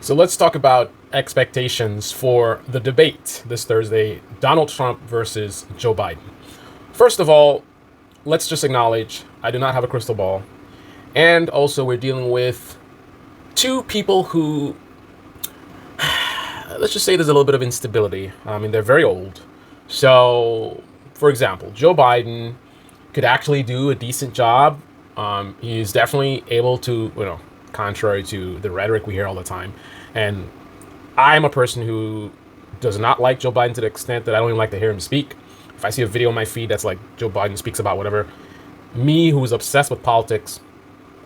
So let's talk about expectations for the debate this Thursday, Donald Trump versus Joe Biden. First of all, let's just acknowledge I do not have a crystal ball. And also, we're dealing with two people who, let's just say there's a little bit of instability. I mean, they're very old. So, for example, Joe Biden could actually do a decent job. He's definitely able to, contrary to the rhetoric we hear all the time. And I'm a person who does not like Joe Biden to the extent that I don't even like to hear him speak. If I see a video on my feed that's like Joe Biden speaks about whatever, me who's obsessed with politics,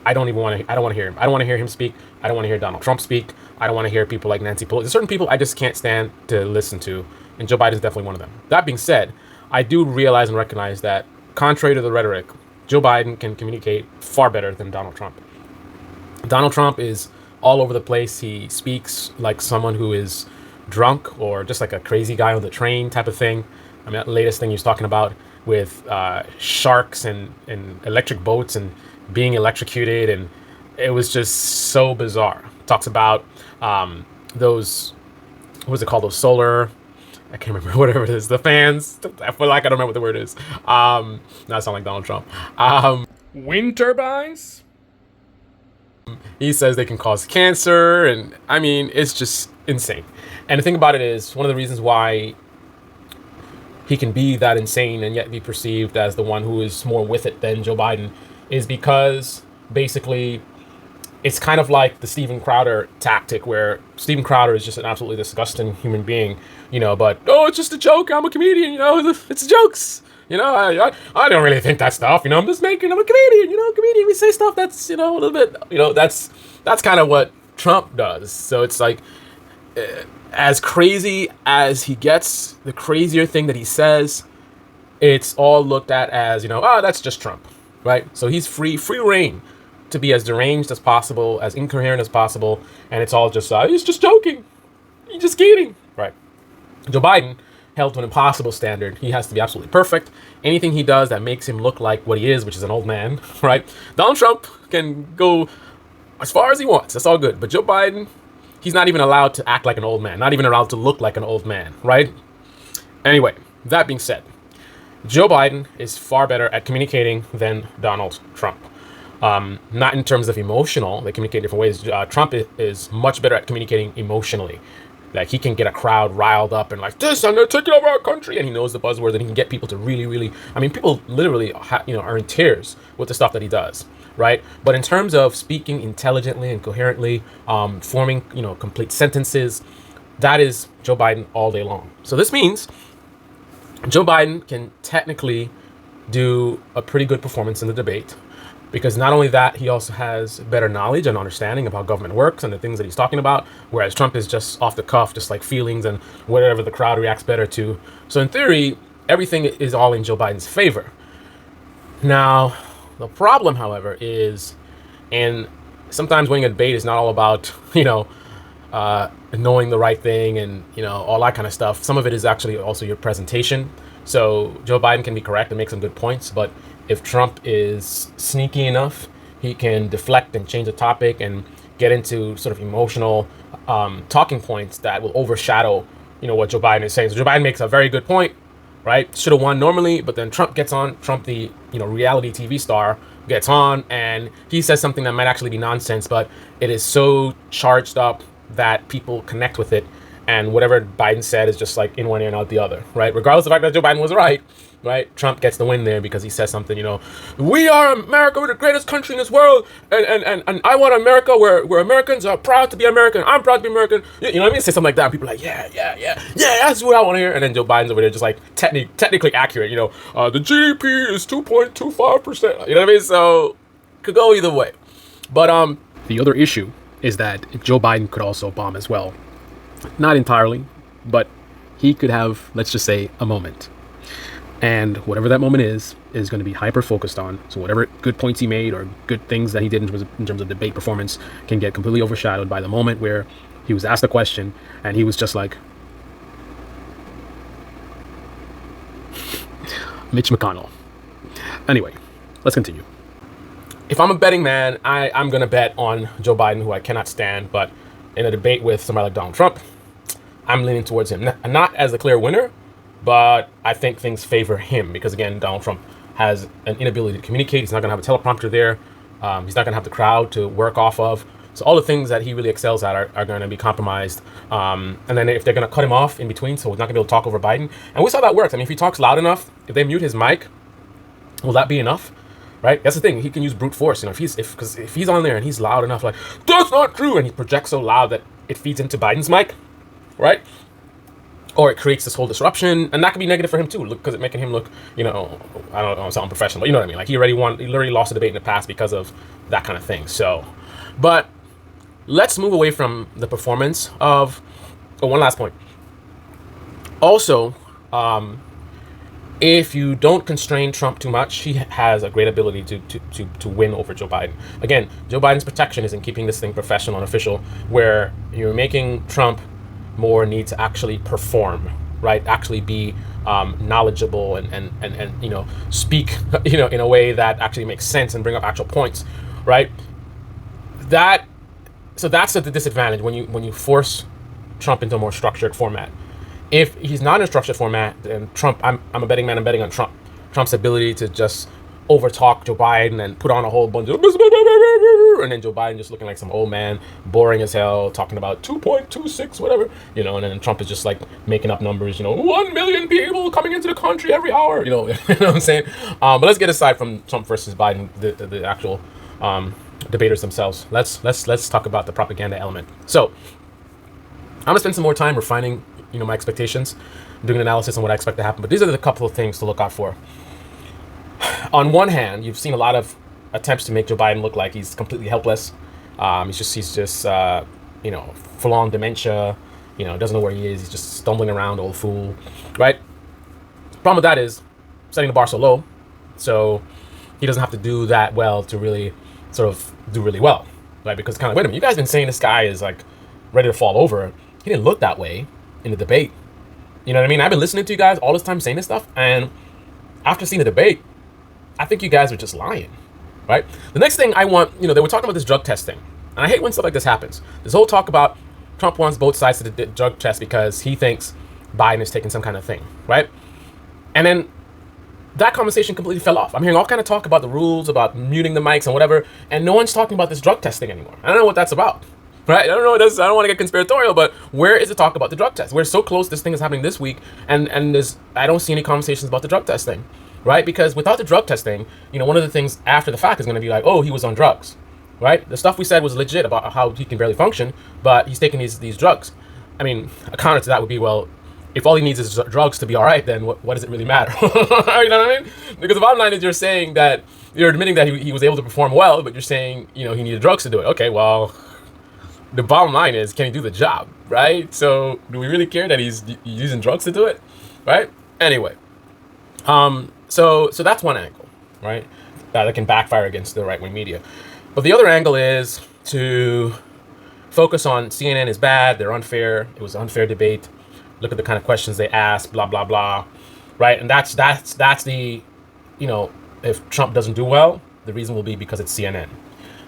I don't want to hear him. I don't want to hear him speak. I don't want to hear Donald Trump speak. I don't want to hear people like Nancy Pelosi. There's certain people I just can't stand to listen to, and Joe Biden is definitely one of them. That being said, I do realize and recognize that, contrary to the rhetoric, Joe Biden can communicate far better than Donald Trump. Donald Trump is all over the place. He speaks like someone who is drunk or just like a crazy guy on the train type of thing. I mean, that latest thing he was talking about with sharks and electric boats and being electrocuted, and it was just so bizarre. Talks about those, what is it called? Those solar, I can't remember whatever it is. The fans. I feel like I don't remember what the word is. Not sound like Donald Trump. Wind turbines. He says they can cause cancer, and I mean, it's just insane. And the thing about it is, one of the reasons why he can be that insane and yet be perceived as the one who is more with it than Joe Biden is because basically it's kind of like the Steven Crowder tactic, where Steven Crowder is just an absolutely disgusting human being, but, oh, it's just a joke. I'm a comedian, it's jokes. I don't really think that stuff, I'm a comedian, comedian. We say stuff that's, a little bit, that's kind of what Trump does. So it's like, as crazy as he gets, the crazier thing that he says, it's all looked at as, that's just Trump, right? So he's free reign to be as deranged as possible, as incoherent as possible, and it's all just, he's just joking, he's just kidding, right? Joe Biden, held to an impossible standard. He has to be absolutely perfect. Anything he does that makes him look like what he is, which is an old man, right? Donald Trump can go as far as he wants. That's all good. But Joe Biden, he's not even allowed to act like an old man, not even allowed to look like an old man, right? Anyway, that being said, Joe Biden is far better at communicating than Donald Trump. Not in terms of emotional, they communicate different ways. Trump is much better at communicating emotionally. Like, he can get a crowd riled up and like, this, I'm going to take over our country. And he knows the buzzword, and he can get people to really, I mean, people literally, are in tears with the stuff that he does, right? But in terms of speaking intelligently and coherently, forming, complete sentences, that is Joe Biden all day long. So this means Joe Biden can technically do a pretty good performance in the debate, because not only that, he also has better knowledge and understanding of how government works and the things that he's talking about, whereas Trump is just off the cuff, just like feelings and whatever the crowd reacts better to. So in theory, everything is all in Joe Biden's favor. Now, the problem, however, is, and sometimes winning a debate is not all about, knowing the right thing and, all that kind of stuff. Some of it is actually also your presentation. So Joe Biden can be correct and make some good points, but if Trump is sneaky enough, he can deflect and change the topic and get into sort of emotional talking points that will overshadow, what Joe Biden is saying. So Joe Biden makes a very good point, right? Should have won normally, but then Trump gets on. Trump, the reality TV star, gets on, and he says something that might actually be nonsense, but it is so charged up that people connect with it. And whatever Biden said is just like in one ear and out the other, right? Regardless of the fact that Joe Biden was right? Trump gets the win there because he says something, we are America, we're the greatest country in this world, and I want America where Americans are proud to be American. I'm proud to be American. You know what I mean? Say something like that, and people are like, yeah, that's what I want to hear. And then Joe Biden's over there just like technically accurate. The GDP is 2.25%. You know what I mean? So could go either way. But the other issue is that Joe Biden could also bomb as well. Not entirely, but he could have, let's just say, a moment. And whatever that moment is going to be hyper focused on. So whatever good points he made or good things that he did in terms of debate performance can get completely overshadowed by the moment where he was asked a question and he was just like, Mitch McConnell. Anyway, let's continue. If I'm a betting man, I'm going to bet on Joe Biden, who I cannot stand, but in a debate with somebody like Donald Trump, I'm leaning towards him. Not as the clear winner, but I think things favor him because, again, Donald Trump has an inability to communicate. He's not going to have a teleprompter there. He's not going to have the crowd to work off of. So all the things that he really excels at are going to be compromised. And then if they're going to cut him off in between, so he's not going to be able to talk over Biden. And we saw that works. I mean, if he talks loud enough, if they mute his mic, will that be enough? Right? That's the thing. He can use brute force. You know, if he's on there and he's loud enough, like, that's not true, and he projects so loud that it feeds into Biden's mic, right? Or it creates this whole disruption, and that could be negative for him too, because it's making him look, you know, I don't know, sound unprofessional, but you know what I mean? Like he literally lost a debate in the past because of that kind of thing. So, but let's move away from the performance of. Oh, one last point. Also, if you don't constrain Trump too much, he has a great ability to win over Joe Biden. Again, Joe Biden's protection is in keeping this thing professional and official, where you're making Trump more need to actually perform, right? Actually be knowledgeable and you know, speak, you know, in a way that actually makes sense and bring up actual points, right? So that's at the disadvantage when you force Trump into a more structured format. If he's not in a structured format, then Trump, I'm a betting man, I'm betting on Trump. Trump's ability to just overtalk Joe Biden and put on a whole bunch of, and then Joe Biden just looking like some old man, boring as hell, talking about 2.26, whatever, you know, and then Trump is just like making up numbers, you know, 1 million people coming into the country every hour, you know, you know what I'm saying? But let's get aside from Trump versus Biden, the actual debaters themselves. Let's talk about the propaganda element. So I'm gonna spend some more time refining, you know, my expectations, doing an analysis on what I expect to happen. But these are the couple of things to look out for. On one hand, you've seen a lot of attempts to make Joe Biden look like he's completely helpless. He's just you know, full-on dementia. You know, doesn't know where he is. He's just stumbling around, old fool, right? Problem with that is setting the bar so low, so he doesn't have to do that well to really sort of do really well, right? Because kind of, wait a minute, you guys been saying this guy is like ready to fall over. He didn't look that way in the debate. You know what I mean? I've been listening to you guys all this time saying this stuff, and after seeing the debate, I think you guys are just lying, right? The next thing I want, you know, they were talking about this drug testing, and I hate when stuff like this happens. This whole talk about Trump wants both sides to the drug test because he thinks Biden is taking some kind of thing, right? And then that conversation completely fell off. I'm hearing all kind of talk about the rules, about muting the mics and whatever, and no one's talking about this drug testing anymore. I don't know what that's about. Right? I don't know. I don't want to get conspiratorial, but where is the talk about the drug test? We're so close. This thing is happening this week, and I don't see any conversations about the drug testing, right? Because without the drug testing, you know, one of the things after the fact is going to be like, oh, he was on drugs, right? The stuff we said was legit about how he can barely function, but he's taking these drugs. I mean, a counter to that would be, well, if all he needs is drugs to be all right, then what does it really matter? You know what I mean? Because the bottom line is you're saying that you're admitting that he was able to perform well, but you're saying, you know, he needed drugs to do it. Okay, well, the bottom line is, can he do the job, right? So do we really care that he's using drugs to do it, right? Anyway, so that's one angle, right? That can backfire against the right-wing media. But the other angle is to focus on CNN is bad, they're unfair, it was an unfair debate, look at the kind of questions they asked, blah, blah, blah, right? And that's the, you know, if Trump doesn't do well, the reason will be because it's CNN.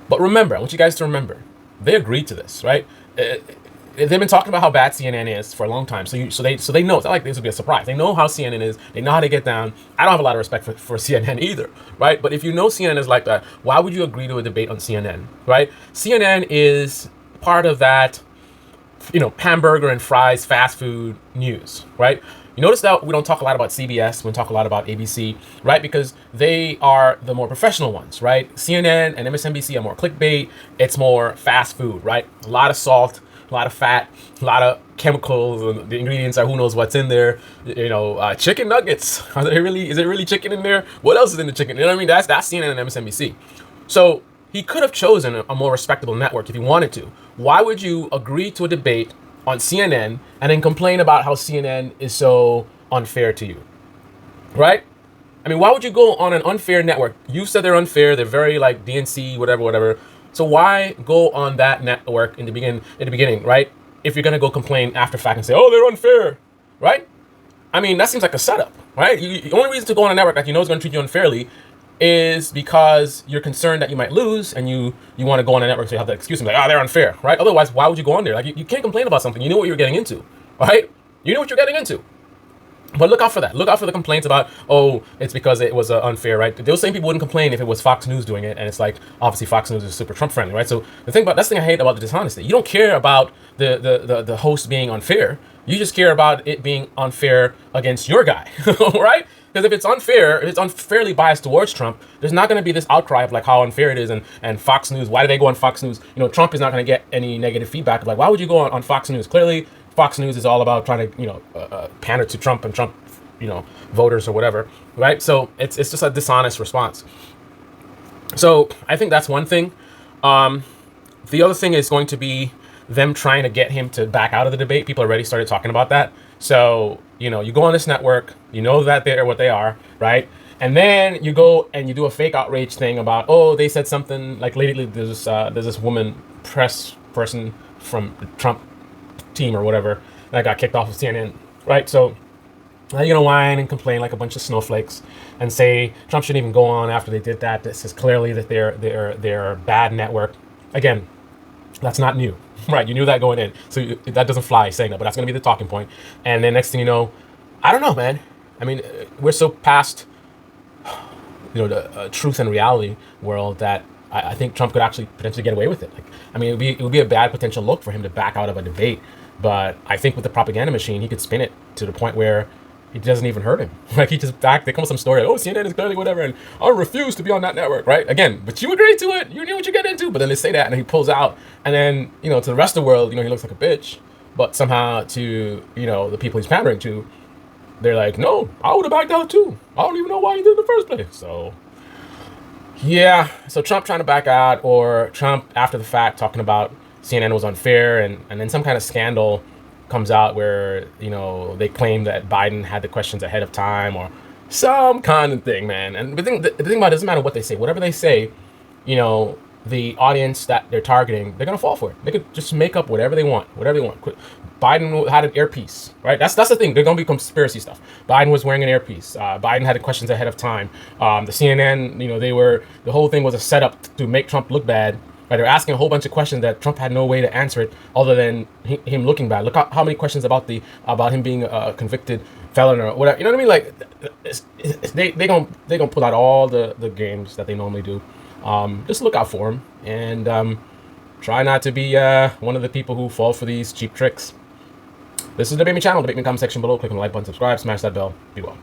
But remember, I want you guys to remember, they agreed to this, right? They've been talking about how bad CNN is for a long time, so they know. It's not like this would be a surprise. They know how CNN is. They know how to get down. I don't have a lot of respect for CNN either, right? But if you know CNN is like that, why would you agree to a debate on CNN, right? CNN is part of that, you know, hamburger and fries fast food news, right? You notice that we don't talk a lot about CBS, we don't talk a lot about ABC, right? Because they are the more professional ones, right? CNN and MSNBC are more clickbait. It's more fast food, right? A lot of salt, a lot of fat, a lot of chemicals, and the ingredients are who knows what's in there. You know, chicken nuggets. Is it really chicken in there? What else is in the chicken? You know what I mean? That's CNN and MSNBC. So he could have chosen a more respectable network if he wanted to. Why would you agree to a debate on CNN and then complain about how CNN is so unfair to you, right? I mean, why would you go on an unfair network? You said they're unfair. They're very like DNC, whatever. So why go on that network in the beginning, right? If you're gonna go complain after fact and say, oh, they're unfair, right? I mean, that seems like a setup, right? The only reason to go on a network that you know is gonna treat you unfairly is because you're concerned that you might lose, and you want to go on a network, so you have that excuse, like, they're unfair, right? Otherwise, why would you go on there? Like, you can't complain about something. You know what you're getting into, right? You know what you're getting into. But look out for that. Look out for the complaints about, oh, it's because it was unfair, right? Those same people wouldn't complain if it was Fox News doing it, and it's like, obviously Fox News is super Trump friendly, right? So that's the thing I hate about the dishonesty. You don't care about the host being unfair. You just care about it being unfair against your guy, right? Because if it's unfair, if it's unfairly biased towards Trump, there's not going to be this outcry of like how unfair it is, and Fox News, why do they go on Fox News? You know, Trump is not going to get any negative feedback of like, why would you go on Fox News? Clearly, Fox News is all about trying to, pander to Trump and Trump, voters or whatever, right? So it's just a dishonest response. So I think that's one thing. The other thing is going to be them trying to get him to back out of the debate. People already started talking about that. So, you go on this network, you know that they're what they are, right? And then you go and you do a fake outrage thing about, oh, they said something like lately. There's this woman press person from the Trump team or whatever that got kicked off of CNN, right? So now you're gonna whine and complain like a bunch of snowflakes and say Trump shouldn't even go on after they did that. This is clearly that they're a bad network. Again, that's not new, right? You knew that going in, so that doesn't fly saying that, but that's gonna be the talking point. And then next thing you know, I don't know, man. I mean, we're so past, the truth and reality world that I think Trump could actually potentially get away with it. Like, I mean, it would be a bad potential look for him to back out of a debate. But I think with the propaganda machine, he could spin it to the point where it doesn't even hurt him. Like, he just back. They come with some story. Like, oh, CNN is clearly whatever, and I refuse to be on that network, right? Again, but you agreed to it. You knew what you get into. But then they say that, and he pulls out, and then to the rest of the world, he looks like a bitch. But somehow to the people he's pandering to, they're like, no, I would have backed out too. I don't even know why he did it in the first place. So yeah, so Trump trying to back out, or Trump after the fact talking about CNN was unfair, and then some kind of scandal comes out where they claim that Biden had the questions ahead of time or some kind of thing, man. And the thing about it, doesn't matter what they say, whatever they say, the audience that they're targeting, they're gonna fall for it. They could just make up whatever they want. Biden had an earpiece, right? That's the thing. They're gonna be conspiracy stuff. Biden was wearing an earpiece. Biden had the questions ahead of time. The CNN, the whole thing was a setup to make Trump look bad. Right? They're asking a whole bunch of questions that Trump had no way to answer it other than him looking bad. Look how many questions about him being a convicted felon or whatever. You know what I mean? Like they gonna pull out all the games that they normally do. Just look out for him, and try not to be one of the people who fall for these cheap tricks. This is the Debate Me channel. Debate Me in the comment section below. Click on the like button, subscribe, smash that bell. Be well.